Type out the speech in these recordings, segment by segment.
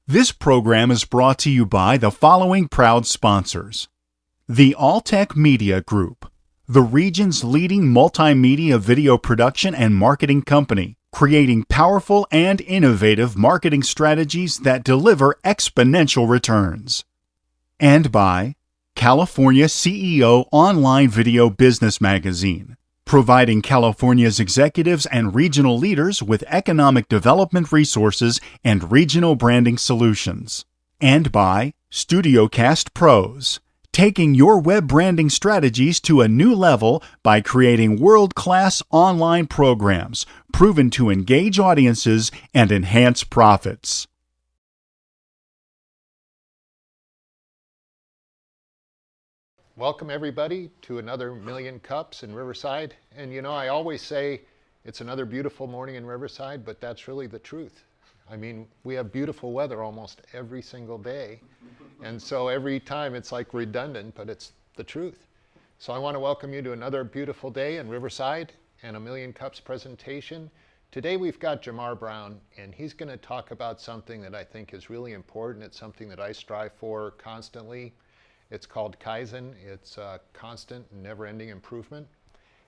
This program is brought to you by the following proud sponsors. The Alltech Media Group, the region's leading multimedia video production and marketing company, creating powerful and innovative marketing strategies that deliver exponential returns. And by California CEO Online Video Business Magazine, providing California's executives and regional leaders with economic development resources and regional branding solutions. And by StudioCast Pros, taking your web branding strategies to a new level by creating world-class online programs proven to engage audiences and enhance profits. Welcome everybody to another Million Cups in Riverside. And you know, I always say it's another beautiful morning in Riverside, but that's really the truth. I mean, we have beautiful weather almost every single day. And so every time it's like redundant, but it's the truth. So I want to welcome you to another beautiful day in Riverside and a Million Cups presentation. Today we've got Marr Brown, and he's going to talk about something that I think is really important. It's something that I strive for constantly. It's called Kaizen. It's constant and never-ending improvement.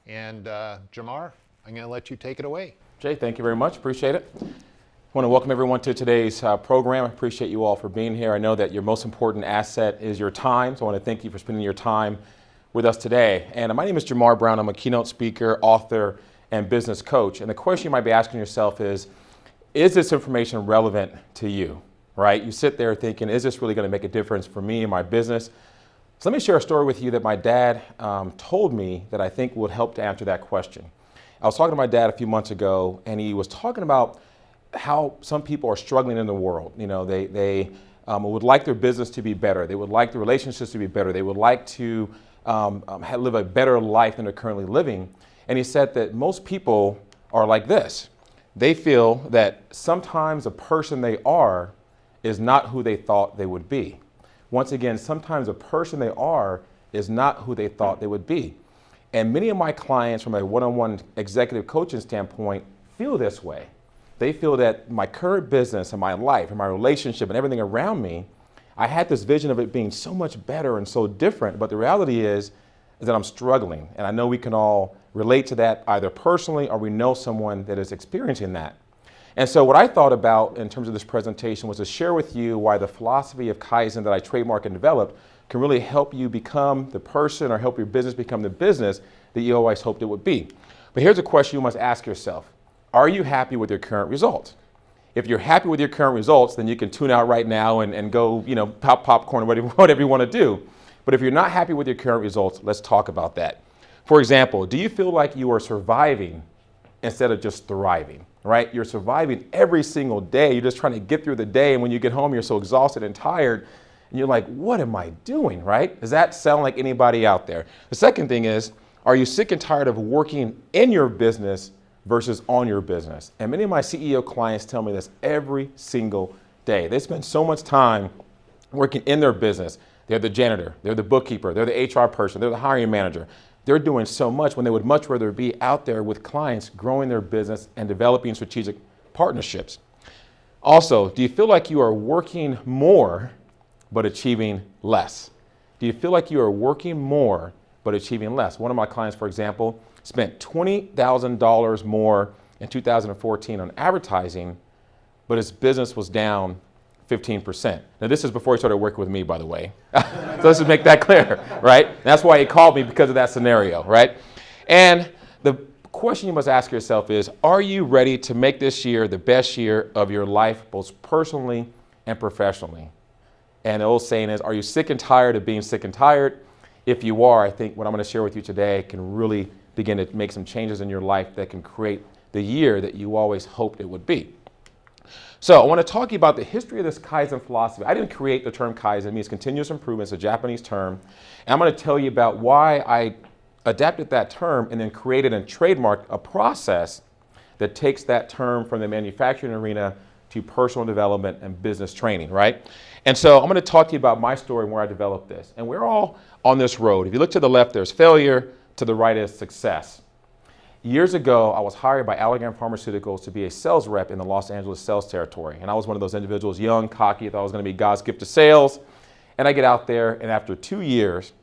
And Marr, I'm going to let you take it away. Jay, thank you very much. Appreciate it. I want to welcome everyone to today's program. I appreciate you all for being here. I know that your most important asset is your time, so I want to thank you for spending your time with us today. And my name is Marr Brown. I'm a keynote speaker, author, and business coach. And the question you might be asking yourself is this information relevant to you? Right? You sit there thinking, is this really going to make a difference for me and my business? So let me share a story with you that my dad told me that I think would help to answer that question. I was talking to my dad a few months ago, and he was talking about how some people are struggling in the world. You know, they would like their business to be better. They would like the relationships to be better. They would like to live a better life than they're currently living. And he said that most people are like this. They feel that sometimes the person they are is not who they thought they would be. Once again, sometimes the person they are is not who they thought they would be. And many of my clients from a one-on-one executive coaching standpoint feel this way. They feel that my current business and my life and my relationship and everything around me, I had this vision of it being so much better and so different, but the reality is that I'm struggling. And I know we can all relate to that either personally or we know someone that is experiencing that. And so what I thought about in terms of this presentation was to share with you why the philosophy of Kaizen that I trademarked and developed can really help you become the person or help your business become the business that you always hoped it would be. But here's a question you must ask yourself. Are you happy with your current results? If you're happy with your current results, then you can tune out right now and go, you know, pop popcorn, whatever you want to do. But if you're not happy with your current results, let's talk about that. For example, do you feel like you are surviving instead of just thriving? Right? You're surviving every single day. You're just trying to get through the day. And when you get home, you're so exhausted and tired. And you're like, what am I doing? Right? Does that sound like anybody out there? The second thing is, are you sick and tired of working in your business versus on your business? And many of my CEO clients tell me this every single day. They spend so much time working in their business. They're the janitor. They're the bookkeeper. They're the HR person. They're the hiring manager. They're doing so much when they would much rather be out there with clients, growing their business and developing strategic partnerships. Also, do you feel like you are working more but achieving less? Do you feel like you are working more but achieving less? One of my clients, for example, spent $20,000 more in 2014 on advertising, but his business was down 15%. Now this is before he started working with me, by the way. So let's just make that clear, right? That's why he called me, because of that scenario, right? And the question you must ask yourself is, are you ready to make this year the best year of your life, both personally and professionally? And the old saying is, are you sick and tired of being sick and tired? If you are, I think what I'm going to share with you today can really begin to make some changes in your life that can create the year that you always hoped it would be. So I want to talk to you about the history of this Kaizen philosophy. I didn't create the term Kaizen. It means continuous improvement. It's a Japanese term. And I'm going to tell you about why I adapted that term and then created and trademarked a process that takes that term from the manufacturing arena to personal development and business training, right? And so I'm going to talk to you about my story and where I developed this. And we're all on this road. If you look to the left, there's failure. To the right is success. Years ago, I was hired by Allergan Pharmaceuticals to be a sales rep in the Los Angeles sales territory. And I was one of those individuals, young, cocky, thought I was going to be God's gift to sales. And I get out there, and after 2 years,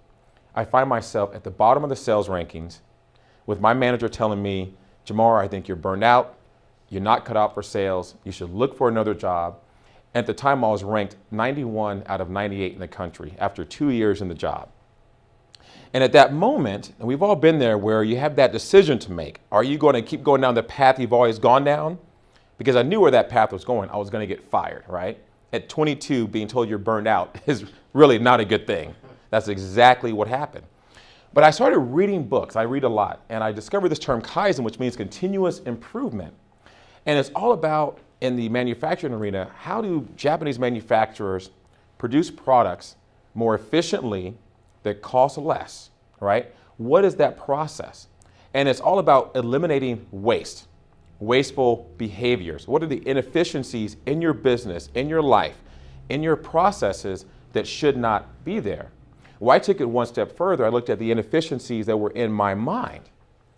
I find myself at the bottom of the sales rankings with my manager telling me, Jamar, I think you're burned out. You're not cut out for sales. You should look for another job. At the time, I was ranked 91 out of 98 in the country after 2 years in the job. And at that moment, and we've all been there, where you have that decision to make. Are you going to keep going down the path you've always gone down? Because I knew where that path was going. I was going to get fired, right? At 22, being told you're burned out is really not a good thing. That's exactly what happened. But I started reading books. I read a lot. And I discovered this term Kaizen, which means continuous improvement. And it's all about, in the manufacturing arena, how do Japanese manufacturers produce products more efficiently that cost less, right? What is that process? And it's all about eliminating waste, wasteful behaviors. What are the inefficiencies in your business, in your life, in your processes that should not be there? Well, I took it one step further. I looked at the inefficiencies that were in my mind,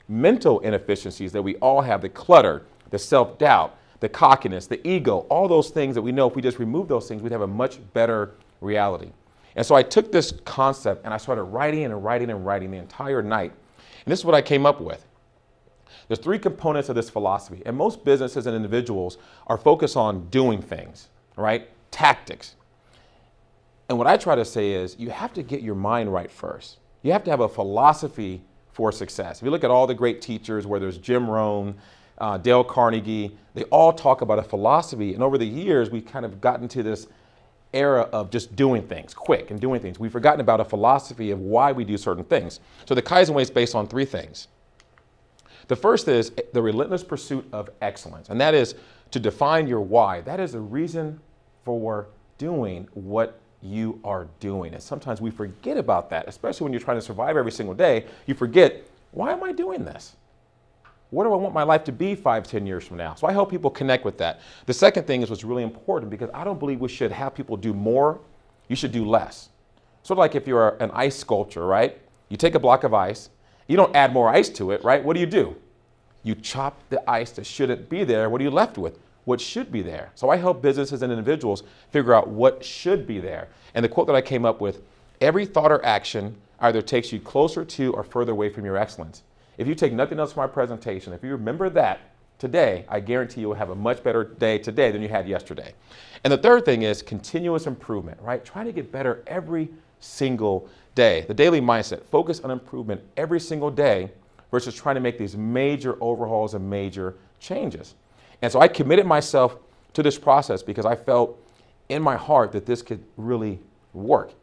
mental inefficiencies that we all have, the clutter, the self-doubt, the cockiness, the ego, all those things that we know if we just remove those things, we'd have a much better reality. And so I took this concept and I started writing and writing and writing the entire night. And this is what I came up with. There's 3 components of this philosophy. And most businesses and individuals are focused on doing things, right? Tactics. And what I try to say is you have to get your mind right first. You have to have a philosophy for success. If you look at all the great teachers, whether it's Jim Rohn, Dale Carnegie, they all talk about a philosophy. And over the years, we've kind of gotten to this era of just doing things quick and doing things. We've forgotten about a philosophy of why we do certain things. So the Kaizen way is based on 3 things. The first is the relentless pursuit of excellence. And that is to define your why. That is the reason for doing what you are doing. And sometimes we forget about that, especially when you're trying to survive every single day. You forget, why am I doing this? What do I want my life to be 5, 10 years from now? So I help people connect with that. The second thing is what's really important, because I don't believe we should have people do more. You should do less. Sort of like if you're an ice sculptor, right? You take a block of ice. You don't add more ice to it, right? What do? You chop the ice that shouldn't be there. What are you left with? What should be there? So I help businesses and individuals figure out what should be there. And the quote that I came up with, every thought or action either takes you closer to or further away from your excellence. If you take nothing else from my presentation, if you remember that today, I guarantee you will have a much better day today than you had yesterday. And the third thing is continuous improvement, right? Trying to get better every single day. The daily mindset, focus on improvement every single day versus trying to make these major overhauls and major changes. And so I committed myself to this process because I felt in my heart that this could really work.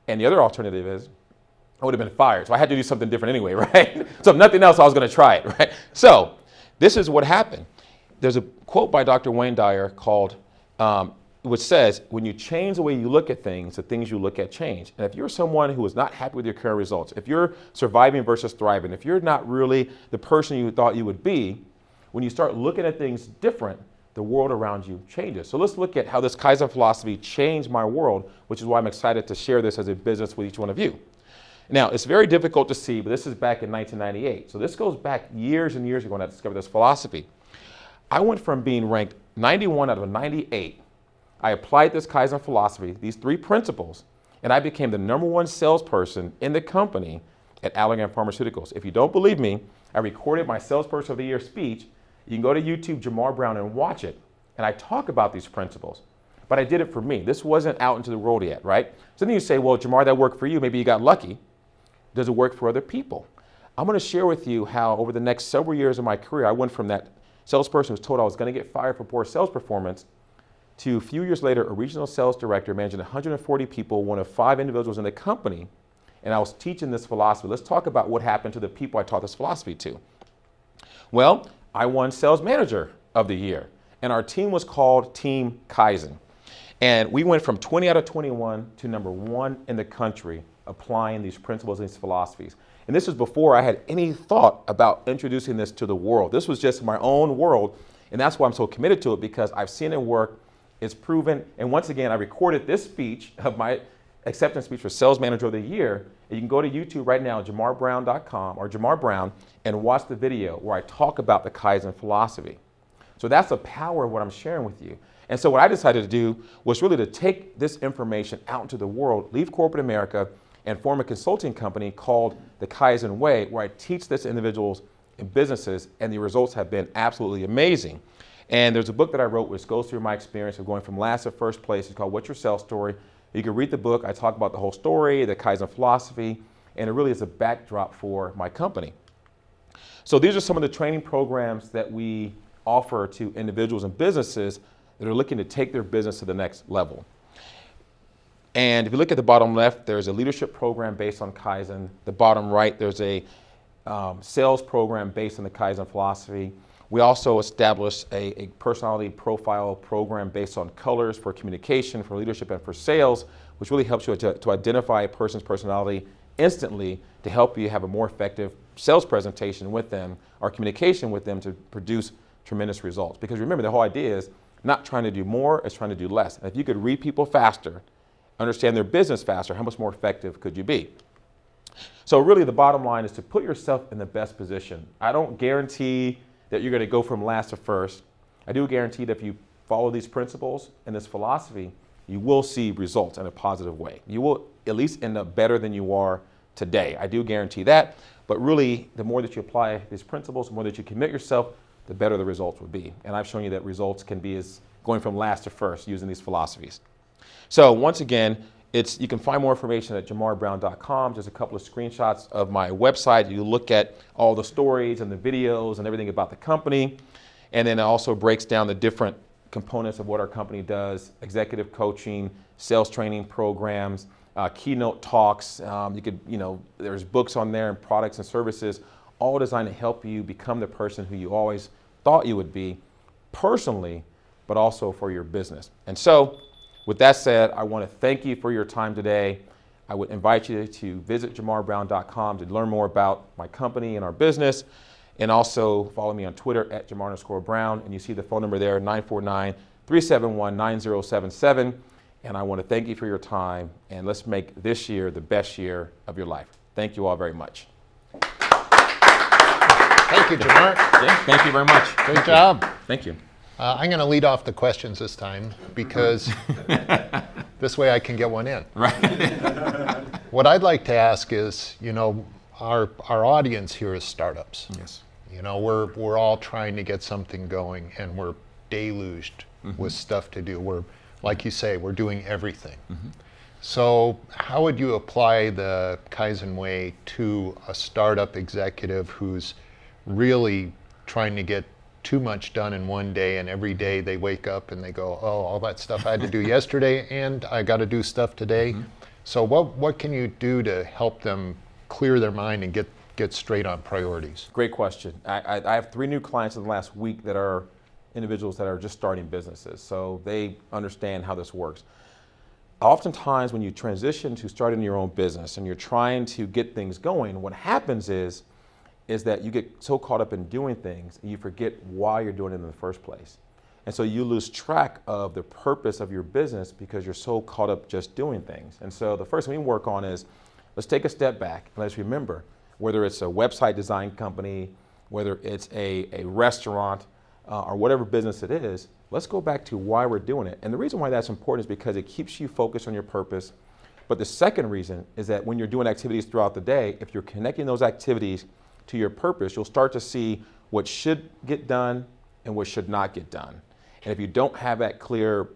And the other alternative is I would have been fired. So I had to do something different anyway, right? So if nothing else, I was going to try it, right? So this is what happened. There's a quote by Dr. Wayne Dyer called, which says, when you change the way you look at things, the things you look at change. And if you're someone who is not happy with your current results, if you're surviving versus thriving, if you're not really the person you thought you would be, when you start looking at things different, the world around you changes. So let's look at how this Kaizen philosophy changed my world, which is why I'm excited to share this as a business with each one of you. Now, it's very difficult to see, but this is back in 1998. So this goes back years and years ago when I discovered this philosophy. I went from being ranked 91 out of 98. I applied this Kaizen philosophy, these 3 principles, and I became the #1 salesperson in the company at Allergan Pharmaceuticals. If you don't believe me, I recorded my Salesperson of the Year speech. You can go to YouTube, Jamar Brown, and watch it. And I talk about these principles. But I did it for me. This wasn't out into the world yet, right? So then you say, well, Jamar, that worked for you. Maybe you got lucky. Does it work for other people? I'm going to share with you how over the next several years of my career, I went from that salesperson who was told I was going to get fired for poor sales performance to a few years later, a regional sales director managing 140 people, one of 5 individuals in the company, and I was teaching this philosophy. Let's talk about what happened to the people I taught this philosophy to. Well, I won Sales Manager of the Year, and our team was called Team Kaizen. And we went from 20 out of 21 to #1 in the country applying these principles and these philosophies. And this was before I had any thought about introducing this to the world. This was just my own world, and that's why I'm so committed to it, because I've seen it work, it's proven, and once again, I recorded this speech of my acceptance speech for Sales Manager of the Year. You can go to YouTube right now, JamarBrown.com or Jamar Brown, and watch the video where I talk about the Kaizen philosophy. So that's the power of what I'm sharing with you. And so what I decided to do was really to take this information out into the world, leave corporate America, and form a consulting company called the Kaizen Way, where I teach this to individuals and businesses, and the results have been absolutely amazing. And there's a book that I wrote which goes through my experience of going from last to first place. It's called What's Your Sales Story? You can read the book. I talk about the whole story, the Kaizen philosophy, and it really is a backdrop for my company. So these are some of the training programs that we offer to individuals and businesses that are looking to take their business to the next level. And if you look at the bottom left, there's a leadership program based on Kaizen. The bottom right, there's a sales program based on the Kaizen philosophy. We also established a personality profile program based on colors for communication, for leadership, and for sales, which really helps you to identify a person's personality instantly to help you have a more effective sales presentation with them or communication with them to produce tremendous results. Because remember, the whole idea is not trying to do more, it's trying to do less. And if you could read people faster, understand their business faster, how much more effective could you be? So really the bottom line is to put yourself in the best position. I don't guarantee that you're going to go from last to first. I do guarantee that if you follow these principles and this philosophy, you will see results in a positive way. You will at least end up better than you are today. I do guarantee that. But really, the more that you apply these principles, the more that you commit yourself, the better the results will be. And I've shown you that results can be as going from last to first using these philosophies. So once again, you can find more information at JamarBrown.com. Just a couple of screenshots of my website. You look at all the stories and the videos and everything about the company. And then it also breaks down the different components of what our company does: executive coaching, sales training programs, keynote talks. There's books on there and products and services, all designed to help you become the person who you always thought you would be personally, but also for your business. And so, with that said, I want to thank you for your time today. I would invite you to visit JamarBrown.com to learn more about my company and our business. And also follow me on Twitter at Jamar_Brown. And you see the phone number there, 949-371-9077. And I want to thank you for your time. And let's make this year the best year of your life. Thank you all very much. Thank you, Jamar. Yeah, thank you very much. Great job. Thank you. I'm going to lead off the questions this time because this way I can get one in. Right. What I'd like to ask is, our audience here is startups. Yes. We're all trying to get something going, and we're deluged with stuff to do. We're, like you say, we're doing everything. So how would you apply the Kaizen way to a startup executive who's really trying to get too much done in one day, and every day they wake up and they go, oh, all that stuff I had to do yesterday and I got to do stuff today. So what can you do to help them clear their mind and get straight on priorities? Great question. I have 3 new clients in the last week that are individuals that are just starting businesses, so they understand how this works. Oftentimes when you transition to starting your own business and you're trying to get things going, what happens is that you get so caught up in doing things and you forget why you're doing it in the first place. And so you lose track of the purpose of your business because you're so caught up just doing things. And so the first thing we work on is, let's take a step back and let's remember, whether it's a website design company, whether it's a restaurant, or whatever business it is, let's go back to why we're doing it. And the reason why that's important is because it keeps you focused on your purpose. But the second reason is that when you're doing activities throughout the day, if you're connecting those activities to your purpose, you'll start to see what should get done and what should not get done. And if you don't have that clear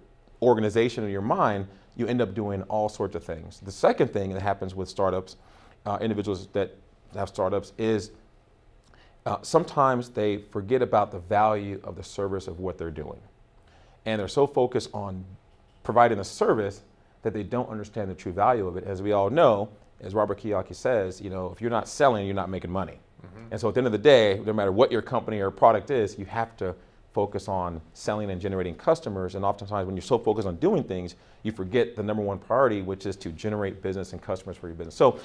organization in your mind, you end up doing all sorts of things. The second thing that happens with startups, individuals that have startups, is sometimes they forget about the value of the service of what they're doing. And they're so focused on providing a service that they don't understand the true value of it. As we all know, as Robert Kiyosaki says, if you're not selling, you're not making money. And so at the end of the day, no matter what your company or product is, you have to focus on selling and generating customers. And oftentimes when you're so focused on doing things, you forget the number one priority, which is to generate business and customers for your business. So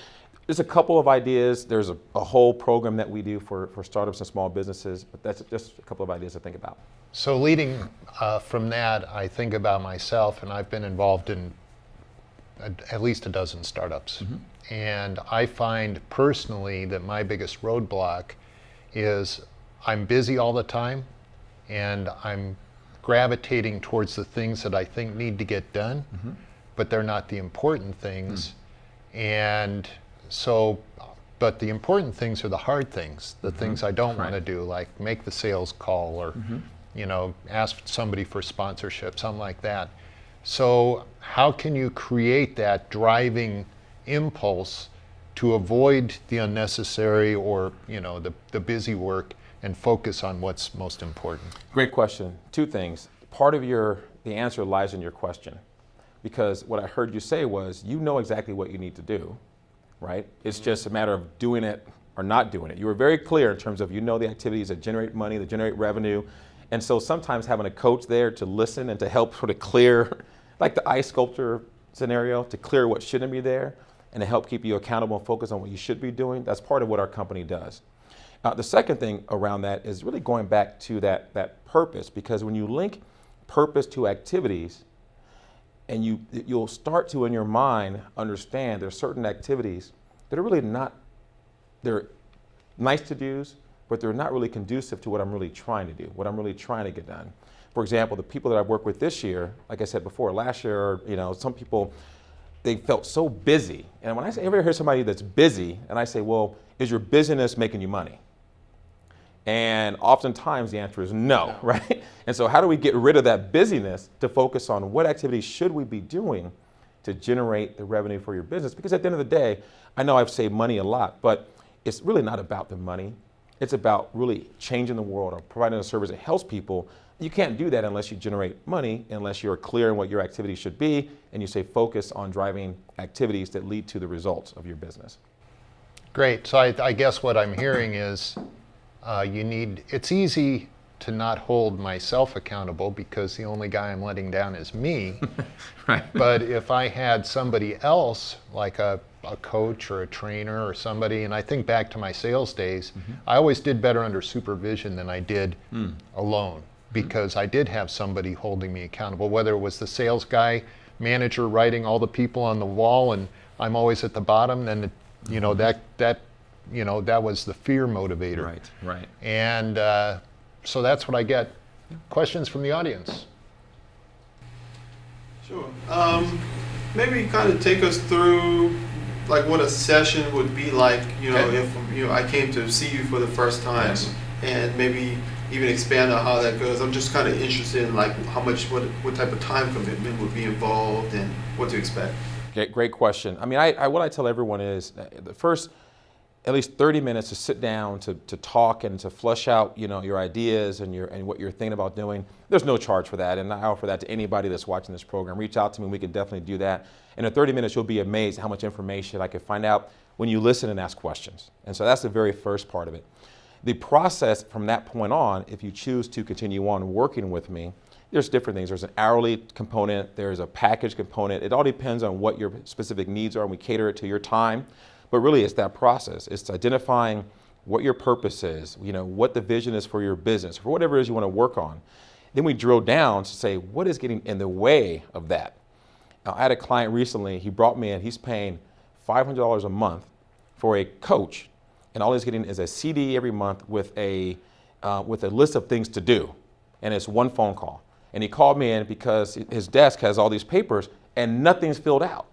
there's a couple of ideas. There's a whole program that we do for startups and small businesses, but that's just a couple of ideas to think about. So leading from that, I think about myself, and I've been involved in at least a dozen startups. And I find personally that my biggest roadblock is I'm busy all the time and I'm gravitating towards the things that I think need to get done, but they're not the important things. And so, but the important things are the hard things, the things I don't want to do, like make the sales call or, you know, ask somebody for sponsorship, something like that. So how can you create that driving impulse to avoid the unnecessary or, you know, the busy work and focus on what's most important? Great question. Two things. Part of the answer lies in your question, because what I heard you say was you know exactly what you need to do, right? It's just a matter of doing it or not doing it. You were very clear in terms of you know the activities that generate money, that generate revenue, and so sometimes having a coach there to listen and to help sort of clear, like the ice sculpture scenario, to clear what shouldn't be there and to help keep you accountable and focus on what you should be doing, that's part of what our company does. The second thing around that is really going back to that purpose, because when you link purpose to activities, and you'll start to, in your mind, understand there's certain activities that are really not, they're nice to do's, but they're not really conducive to what I'm really trying to do, what I'm really trying to get done. For example, the people that I've worked with this year, like I said before, last year, you know, some people, they felt so busy. And when I ever hear somebody that's busy, and I say, well, is your busyness making you money? And oftentimes the answer is no, right? And so how do we get rid of that busyness to focus on what activities should we be doing to generate the revenue for your business? Because at the end of the day, I know I've saved money a lot, but it's really not about the money. It's about really changing the world or providing a service that helps people. You can't do that unless you generate money, unless you're clear on what your activities should be, and you say focus on driving activities that lead to the results of your business. Great. So I guess what I'm hearing is it's easy to not hold myself accountable because the only guy I'm letting down is me. Right. But if I had somebody else, like a coach or a trainer or somebody, and I think back to my sales days, I always did better under supervision than I did alone, because I did have somebody holding me accountable, whether it was the sales guy, manager writing all the people on the wall and I'm always at the bottom, then you know, that was the fear motivator. Right, right. And so that's what I get. Questions from the audience? Sure. Maybe kind of take us through like what a session would be like, you know, Okay. if I came to see you for the first time, Yes. and maybe even expand on how that goes. I'm just kind of interested in like how much, what type of time commitment would be involved and what to expect. Okay, great question. I mean, what I tell everyone is the first at least 30 minutes to sit down, to talk and to flush out, you know, your ideas and what you're thinking about doing. There's no charge for that, and I offer that to anybody that's watching this program. Reach out to me, we can definitely do that. And in 30 minutes, you'll be amazed how much information I can find out when you listen and ask questions. And so that's the very first part of it. The process from that point on, if you choose to continue on working with me, there's different things. There's an hourly component, there's a package component. It all depends on what your specific needs are, and we cater it to your time. But really, it's that process. It's identifying what your purpose is, you know, what the vision is for your business, for whatever it is you want to work on. Then we drill down to say, what is getting in the way of that? I had a client recently, he brought me in, he's paying $500 a month for a coach, and all he's getting is a CD every month with a list of things to do, and it's one phone call. And he called me in because his desk has all these papers and nothing's filled out.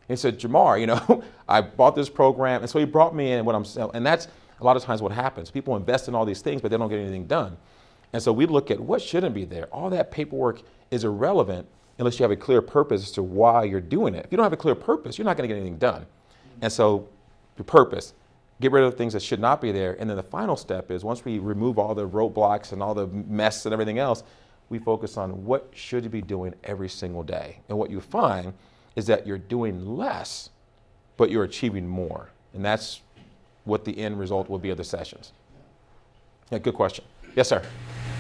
He said, Jamar, you know, I bought this program, and so he brought me in what I'm selling, and that's a lot of times what happens. People invest in all these things, but they don't get anything done. And so we look at what shouldn't be there. All that paperwork is irrelevant unless you have a clear purpose as to why you're doing it. If you don't have a clear purpose, you're not going to get anything done. And so the purpose, get rid of the things that should not be there. And then the final step is once we remove all the roadblocks and all the mess and everything else, we focus on what should you be doing every single day. And what you find is that you're doing less, but you're achieving more. And that's what the end result will be of the sessions. Yeah, good question. Yes, sir.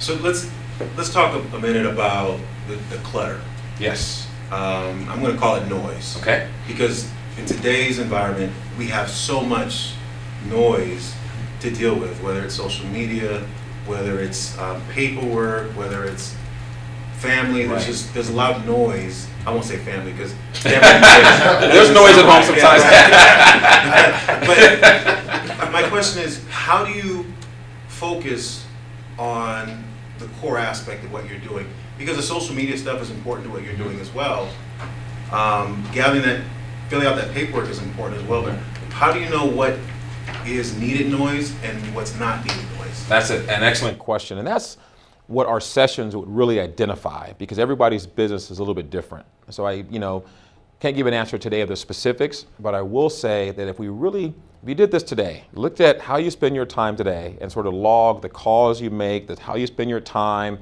So let's talk a minute about the clutter. Yes. I'm going to call it noise. Okay. Because in today's environment, we have so much noise to deal with, whether it's social media, whether it's paperwork, whether it's family. Right. There's a lot of noise. I won't say family because There's noise at home sometimes. But my question is, how do you focus on the core aspect of what you're doing? Because the social media stuff is important to what you're doing as well. Filling out that paperwork is important as well. But how do you know what is needed noise and what's not needed noise? That's an excellent question, and that's what our sessions would really identify, because everybody's business is a little bit different. So I, can't give an answer today of the specifics, but I will say that if you did this today, looked at how you spend your time today and sort of log the calls you make, how you spend your time,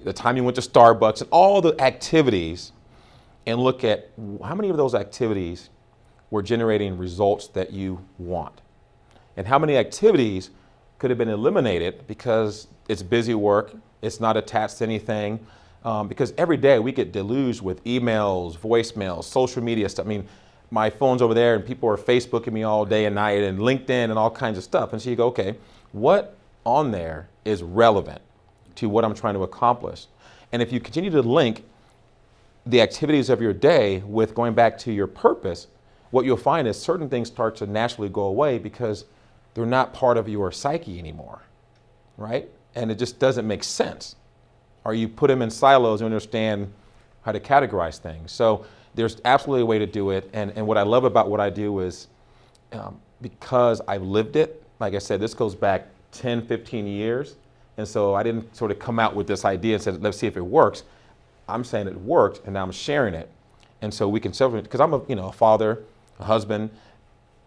the time you went to Starbucks, and all the activities, and look at how many of those activities were generating results that you want, and how many activities could have been eliminated because it's busy work, it's not attached to anything, because every day we get deluged with emails, voicemails, social media stuff. I mean, my phone's over there and people are Facebooking me all day and night, and LinkedIn and all kinds of stuff. And so you go, okay, what on there is relevant to what I'm trying to accomplish? And if you continue to link the activities of your day with going back to your purpose, what you'll find is certain things start to naturally go away because they're not part of your psyche anymore, right? And it just doesn't make sense. Or you put them in silos and understand how to categorize things. So there's absolutely a way to do it. And what I love about what I do is because I've lived it, like I said, this goes back 10, 15 years. And so I didn't sort of come out with this idea and said, let's see if it works. I'm saying it worked, and now I'm sharing it. And so we can celebrate, because I'm a father, a husband,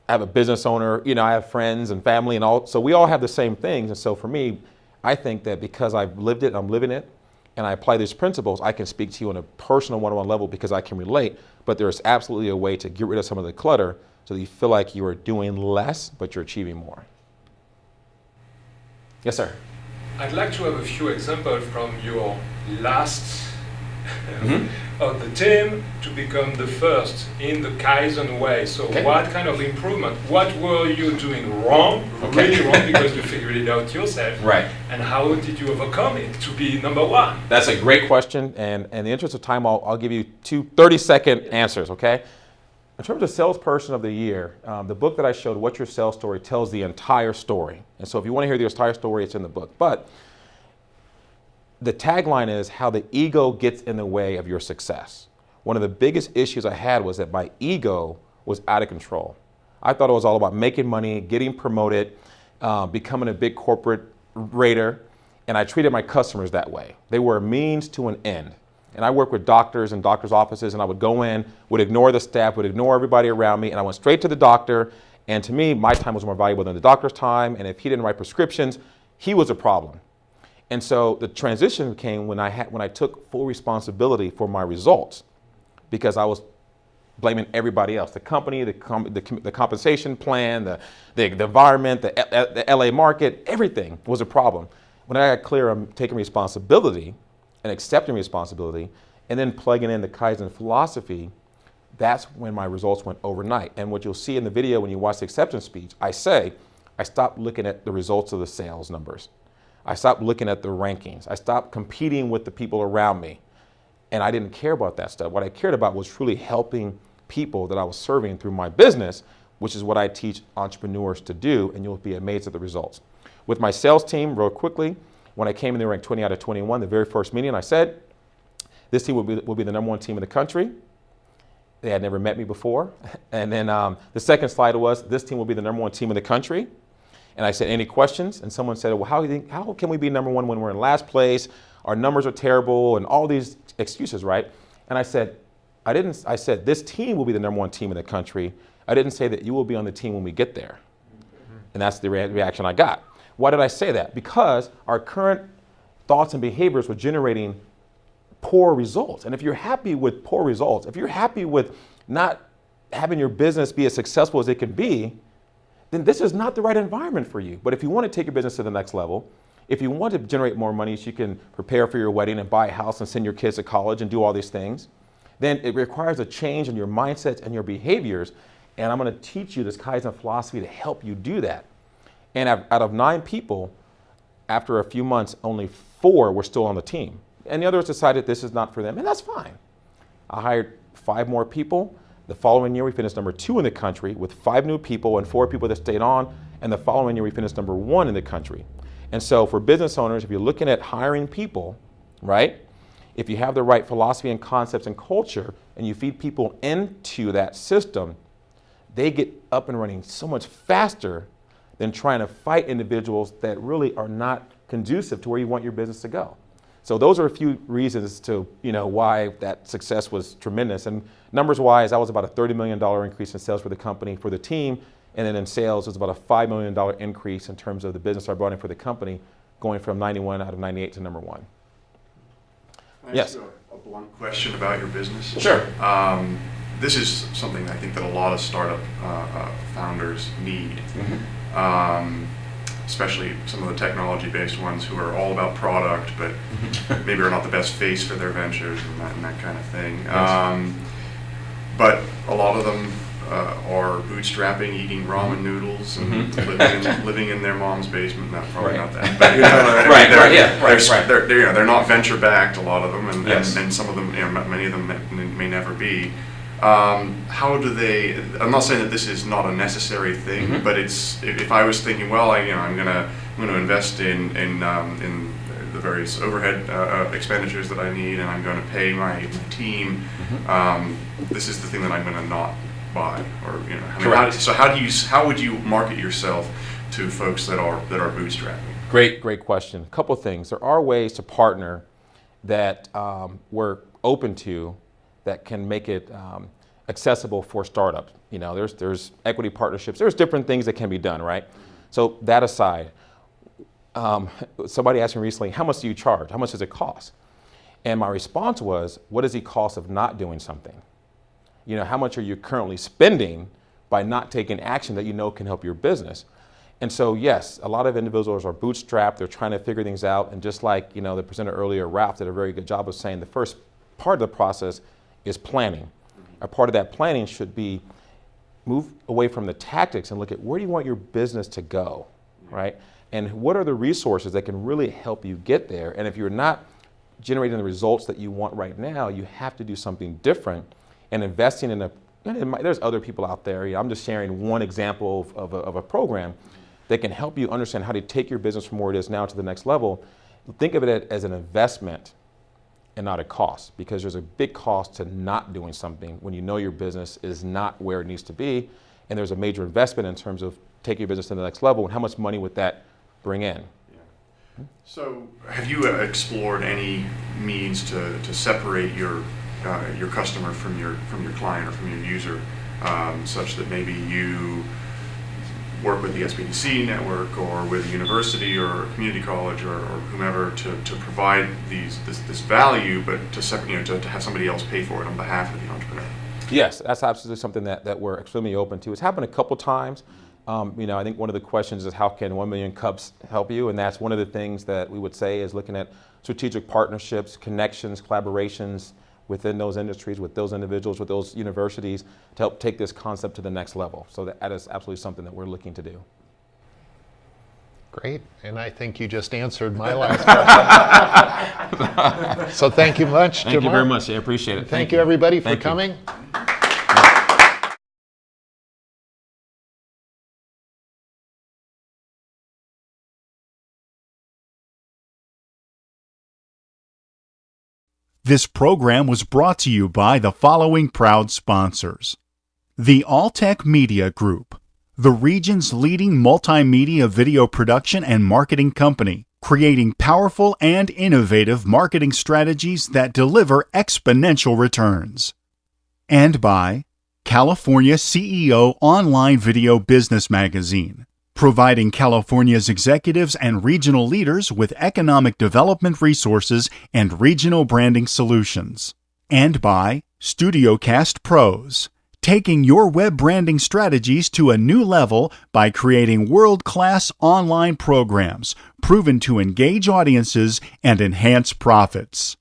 I have a business owner, I have friends and family and all, so we all have the same things. And so for me, I think that because I've lived it, I'm living it, and I apply these principles, I can speak to you on a personal one-on-one level because I can relate, but there's absolutely a way to get rid of some of the clutter so that you feel like you are doing less, but you're achieving more. Yes, sir. I'd like to have a few examples from your last of the team to become the first in the Kaizen way. So what kind of improvement, what were you doing wrong, really wrong, because you figured it out yourself, right? And how did you overcome it to be number one? That's a great question, and in the interest of time, I'll give you two 30-second answers, okay? In terms of Salesperson of the Year, the book that I showed, What's Your Sales Story, tells the entire story. And so if you want to hear the entire story, it's in the book. But the tagline is how the ego gets in the way of your success. One of the biggest issues I had was that my ego was out of control. I thought it was all about making money, getting promoted, becoming a big corporate raider, and I treated my customers that way. They were a means to an end. And I worked with doctors and doctors' offices, and I would go in, would ignore the staff, would ignore everybody around me, and I went straight to the doctor. And to me, my time was more valuable than the doctor's time, and if he didn't write prescriptions, he was a problem. And so the transition came when I took full responsibility for my results, because I was blaming everybody else, the company, the compensation plan, the environment, the LA market, everything was a problem. When I got clear on taking responsibility and accepting responsibility and then plugging in the Kaizen philosophy, that's when my results went overnight. And what you'll see in the video when you watch the acceptance speech, I stopped looking at the results of the sales numbers. I stopped looking at the rankings. I stopped competing with the people around me. And I didn't care about that stuff. What I cared about was truly helping people that I was serving through my business, which is what I teach entrepreneurs to do, and you'll be amazed at the results. With my sales team, real quickly, when I came in, they ranked 20 out of 21, the very first meeting, I said, this team will be the number one team in the country. They had never met me before. And then the second slide was, this team will be the number one team in the country. And I said, any questions? And someone said, well, how can we be number one when we're in last place? Our numbers are terrible, and all these excuses, right? And I said, this team will be the number one team in the country. I didn't say that you will be on the team when we get there. And that's the reaction I got. Why did I say that? Because our current thoughts and behaviors were generating poor results. And if you're happy with poor results, if you're happy with not having your business be as successful as it can be, then this is not the right environment for you. But if you want to take your business to the next level, if you want to generate more money so you can prepare for your wedding and buy a house and send your kids to college and do all these things, then it requires a change in your mindsets and your behaviors. And I'm going to teach you this Kaizen philosophy to help you do that. And out of 9 people, after a few months, only 4 were still on the team. And the others decided this is not for them, and that's fine. I hired 5 more people. The following year, we finished number 2 in the country with 5 new people and 4 people that stayed on. And the following year, we finished number 1 in the country. And so for business owners, if you're looking at hiring people, right, if you have the right philosophy and concepts and culture, and you feed people into that system, they get up and running so much faster than trying to fight individuals that really are not conducive to where you want your business to go. So those are a few reasons to, why that success was tremendous. And numbers-wise, that was about a $30 million increase in sales for the company, for the team. And then in sales, it was about a $5 million increase in terms of the business I brought in for the company, going from 91 out of 98 to number 1. Yes. A blunt question about your business. Sure. This is something I think that a lot of startup founders need. Especially some of the technology-based ones who are all about product, but maybe are not the best face for their ventures and that kind of thing. Yes. But a lot of them are bootstrapping, eating ramen noodles, and living in their mom's basement. Not probably not that, but they're not venture-backed. A lot of them, and some of them, many of them may never be. How do they? I'm not saying that this is not a necessary thing, but it's. If I was thinking, well, I'm gonna invest in the various overhead expenditures that I need, and I'm going to pay my team. This is the thing that I'm going to not buy, or how would you market yourself to folks that are bootstrapping? Great question. A couple of things. There are ways to partner that we're open to that can make it accessible for startups. There's equity partnerships. There's different things that can be done, right? So that aside, somebody asked me recently, how much do you charge? How much does it cost? And my response was, what is the cost of not doing something? How much are you currently spending by not taking action that can help your business? And so, yes, a lot of individuals are bootstrapped. They're trying to figure things out. And just like, the presenter earlier, Ralph, did a very good job of saying the first part of the process is planning. A part of that planning should be move away from the tactics and look at where do you want your business to go, right? And what are the resources that can really help you get there? And if you're not generating the results that you want right now, you have to do something different. And investing in there's other people out there. I'm just sharing one example of a program that can help you understand how to take your business from where it is now to the next level. Think of it as an investment and not a cost, because there's a big cost to not doing something when your business is not where it needs to be. And there's a major investment in terms of taking your business to the next level, and how much money would that bring in? Yeah. So have you explored any means to separate your customer from your client or from your user, such that maybe you work with the SBDC network or with a university or a community college or whomever to provide this value, but to have somebody else pay for it on behalf of the entrepreneur? Yes, that's absolutely something that we're extremely open to. It's happened a couple times. I think one of the questions is how can 1 million cups help you? And that's one of the things that we would say is looking at strategic partnerships, connections, collaborations within those industries, with those individuals, with those universities, to help take this concept to the next level. So that is absolutely something that we're looking to do. Great, and I think you just answered my last question. So thank you much, Thank you Marr. very much. I appreciate it. Thank you, everybody, for Thank you. coming. This program was brought to you by the following proud sponsors: the Alltech Media Group, the region's leading multimedia video production and marketing company, creating powerful and innovative marketing strategies that deliver exponential returns. And by California CEO Online Video Business Magazine, providing California's executives and regional leaders with economic development resources and regional branding solutions. And by StudioCast Pros, taking your web branding strategies to a new level by creating world-class online programs proven to engage audiences and enhance profits.